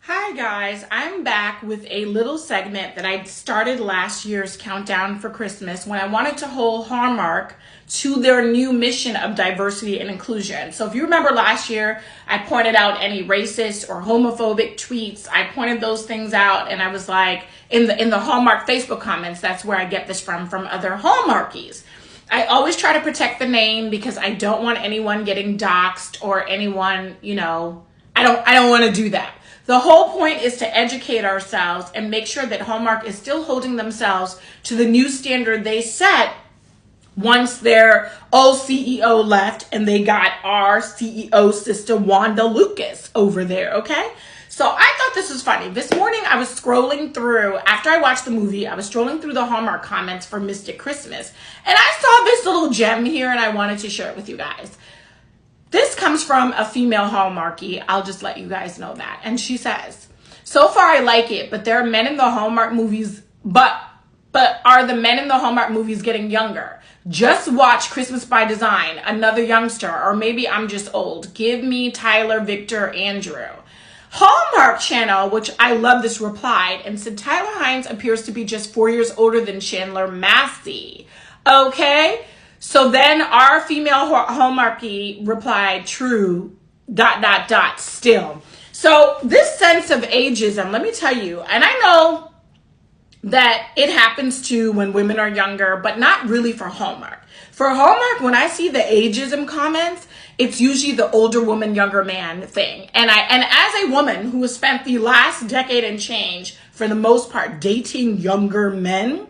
Hi guys, I'm back with a little segment that I started last year's countdown for Christmas when I wanted to hold Hallmark to their new mission of diversity and inclusion. So if you remember last year, I pointed out any racist or homophobic tweets. I pointed those things out and I was like, in the Hallmark Facebook comments, that's where I get this from other Hallmarkies. I always try to protect the name because I don't want anyone getting doxxed or anyone, I don't want to do that. The whole point is to educate ourselves and make sure that Hallmark is still holding themselves to the new standard they set once their old CEO left and they got our CEO sister Wanda Lucas over there, okay? So I thought this was funny. This morning I was scrolling through, after I watched the movie, I was scrolling through the Hallmark comments for Mystic Christmas. And I saw this little gem here and I wanted to share it with you guys. This comes from a female Hallmarkie. I'll just let you guys know that. And she says, so far I like it, but there are men in the Hallmark movies, but are the men in the Hallmark movies getting younger? Just watch Christmas by Design, another youngster, or maybe I'm just old. Give me Tyler, Victor, Andrew. Hallmark Channel, which I love this, replied and said Tyler Hines appears to be just 4 years older than Chandler Massey. Okay? So then our female Hallmarkie replied, true, ... still. So this sense of ageism, let me tell you, and I know that it happens too when women are younger, but not really for Hallmark. For Hallmark, when I see the ageism comments, it's usually the older woman, younger man thing. And as a woman who has spent the last decade and change, for the most part, dating younger men,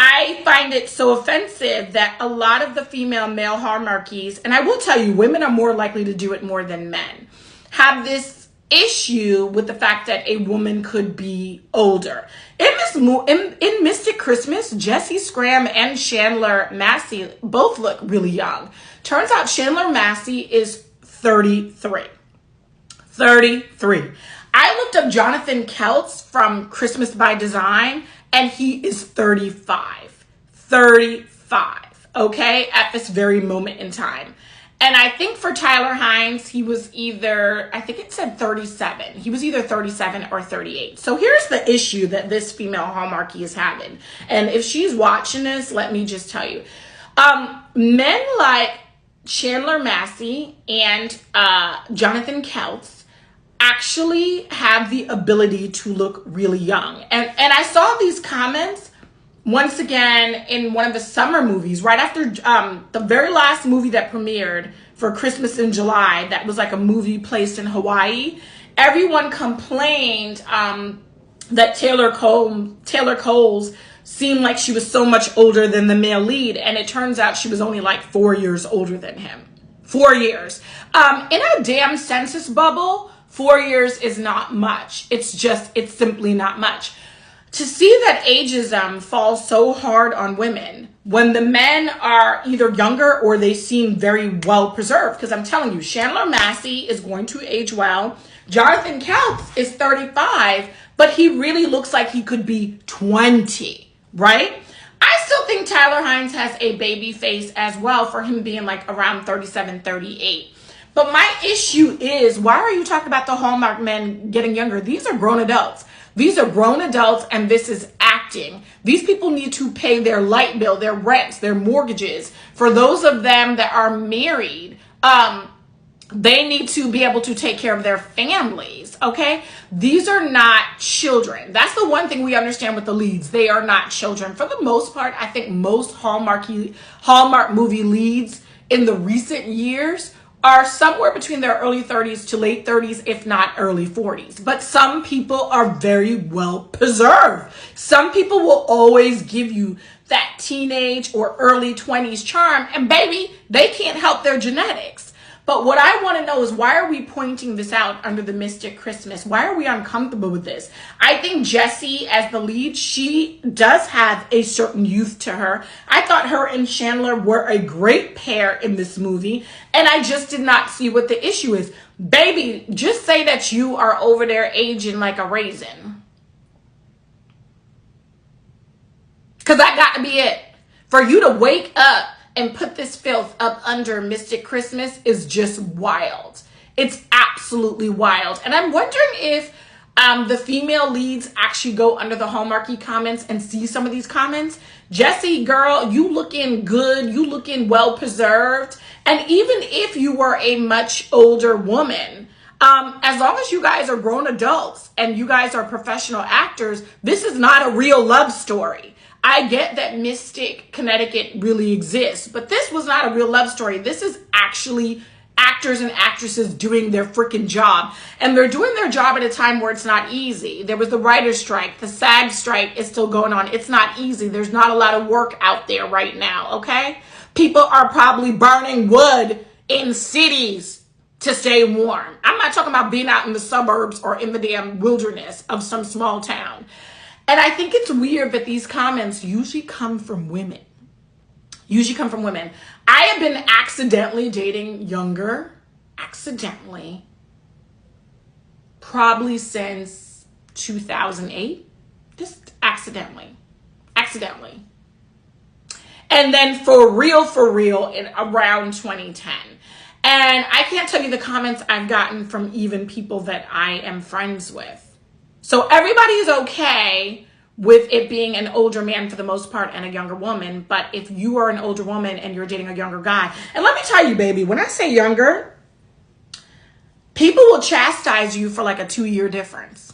I find it so offensive that a lot of the female male Hallmarkies, and I will tell you, women are more likely to do it more than men, have this issue with the fact that a woman could be older. In Mystic Christmas, Jessie Scram and Chandler Massey both look really young. Turns out Chandler Massey is 33. 33. I looked up Jonathan Keltz from Christmas by Design, and he is 35. 35, okay, at this very moment in time. And I think for Tyler Hines, he was I think it said 37. He was either 37 or 38. So here's the issue that this female Hallmarkie is having. And if she's watching this, let me just tell you. Men like Chandler Massey and Jonathan Keltz actually have the ability to look really young. And I saw these comments once again in one of the summer movies, right after the very last movie that premiered for Christmas in July, that was like a movie placed in Hawaii. Everyone complained that Taylor Coles seemed like she was so much older than the male lead, and it turns out she was only like 4 years older than him. 4 years. In a damn census bubble, 4 years is not much. It's simply not much. To see that ageism falls so hard on women when the men are either younger or they seem very well preserved, because I'm telling you, Chandler Massey is going to age well. Jonathan Keltz is 35, but he really looks like he could be 20, right? I still think Tyler Hines has a baby face as well for him being like around 37, 38. But my issue is, why are you talking about the Hallmark men getting younger? These are grown adults. These are grown adults, and this is acting. These people need to pay their light bill, their rents, their mortgages. For those of them that are married, they need to be able to take care of their families, okay? These are not children. That's the one thing we understand with the leads. They are not children. For the most part, I think most Hallmark movie leads in the recent years are somewhere between their early 30s to late 30s, if not early 40s. But some people are very well preserved. Some people will always give you that teenage or early 20s charm, and baby, they can't help their genetics. But what I want to know is, why are we pointing this out under the Mystic Christmas? Why are we uncomfortable with this? I think Jessie, as the lead, she does have a certain youth to her. I thought her and Chandler were a great pair in this movie, and I just did not see what the issue is. Baby, just say that you are over there aging like a raisin. Because that got to be it. For you to wake up and put this filth up under Mystic Christmas is just wild. It's absolutely wild. And I'm wondering if The female leads actually go under the Hallmarky comments and see some of these comments. Jessie, girl, you looking good. You looking well preserved. And even if you were a much older woman, as long as you guys are grown adults and you guys are professional actors, this is not a real love story. I get that Mystic, Connecticut really exists, but this was not a real love story. This is actually actors and actresses doing their freaking job. And they're doing their job at a time where it's not easy. There was the writer's strike. The SAG strike is still going on. It's not easy. There's not a lot of work out there right now, okay? People are probably burning wood in cities to stay warm. I'm not talking about being out in the suburbs or in the damn wilderness of some small town. And I think it's weird that these comments usually come from women. I have been accidentally dating younger, probably since 2008, just accidentally. And then for real in around 2010. And I can't tell you the comments I've gotten from even people that I am friends with. So everybody is okay with it being an older man for the most part and a younger woman. But if you are an older woman and you're dating a younger guy, and let me tell you, baby, when I say younger, people will chastise you for like a 2-year difference.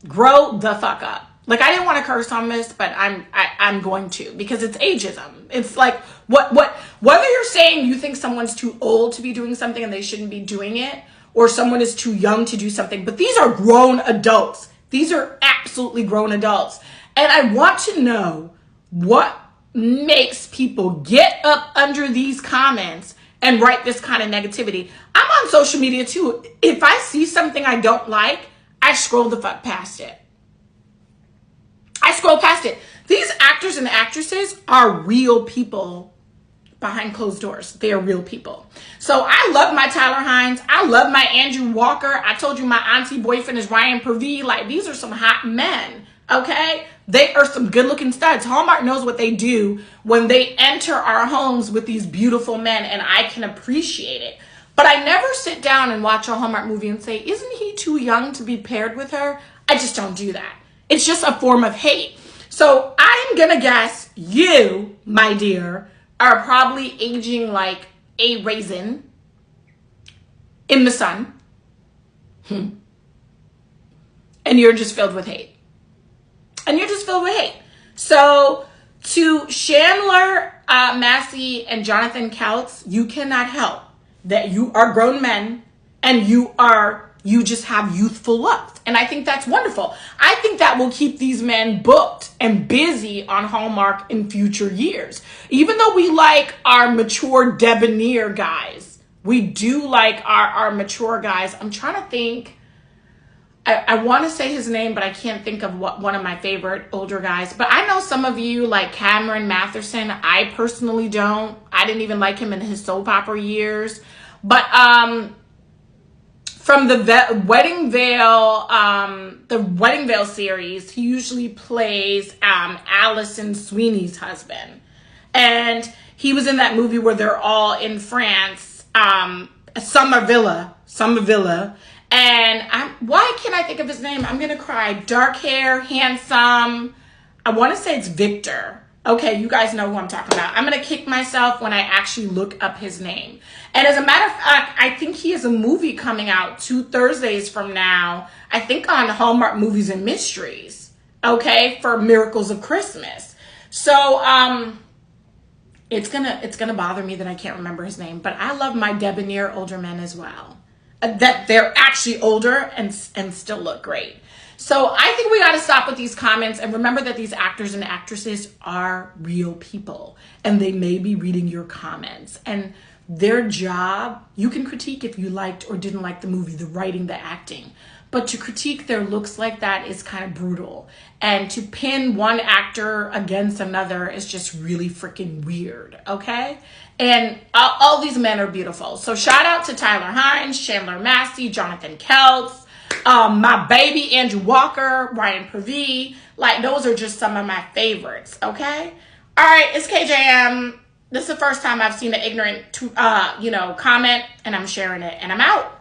Grow the fuck up. Like, I didn't want to curse on this, but I'm going to, because it's ageism. It's like whether you're saying you think someone's too old to be doing something and they shouldn't be doing it, or someone is too young to do something, but these are grown adults. These are absolutely grown adults. And I want to know what makes people get up under these comments and write this kind of negativity. I'm on social media too. If I see something I don't like, I scroll the fuck past it. These actors and actresses are real people behind closed doors. They are real people. So I love my Tyler Hines. I love my Andrew Walker. I told you my auntie boyfriend is Ryan Purvey. Like, these are some hot men, okay? They are some good looking studs. Hallmark knows what they do when they enter our homes with these beautiful men, and I can appreciate it. But I never sit down and watch a Hallmark movie and say, isn't he too young to be paired with her? I just don't do that. It's just a form of hate. So I'm gonna guess you, my dear, are probably aging like a raisin in the sun. And you're just filled with hate. So to Chandler, Massey, and Jonathan Coutts, you cannot help that you are grown men and you just have youthful looks. And I think that's wonderful. I think that will keep these men booked and busy on Hallmark in future years. Even though we like our mature debonair guys, we do like our mature guys. I'm trying to think. I want to say his name, but I can't think of one of my favorite older guys. But I know some of you like Cameron Matheson. I personally don't. I didn't even like him in his soap opera years. But from the Wedding Veil series, he usually plays Alison Sweeney's husband. And he was in that movie where they're all in France, Summer Villa. And why can't I think of his name? I'm going to cry. Dark hair, handsome. I want to say it's Victor. Okay, you guys know who I'm talking about. I'm going to kick myself when I actually look up his name. And as a matter of fact, I think he has a movie coming out 2 Thursdays from now, I think on Hallmark Movies and Mysteries, okay, for Miracles of Christmas. So it's gonna bother me that I can't remember his name, but I love my debonair older men as well. That they're actually older and still look great. So I think we got to stop with these comments and remember that these actors and actresses are real people and they may be reading your comments. And their job, you can critique if you liked or didn't like the movie, the writing, the acting. But to critique their looks like that is kind of brutal. And to pin one actor against another is just really freaking weird, okay? And all these men are beautiful. So shout out to Tyler Hines, Chandler Massey, Jonathan Coutts, my baby Andrew Walker, Ryan Purvey. Like, those are just some of my favorites, okay? All right, it's KJM. This is the first time I've seen an ignorant, comment, and I'm sharing it, and I'm out.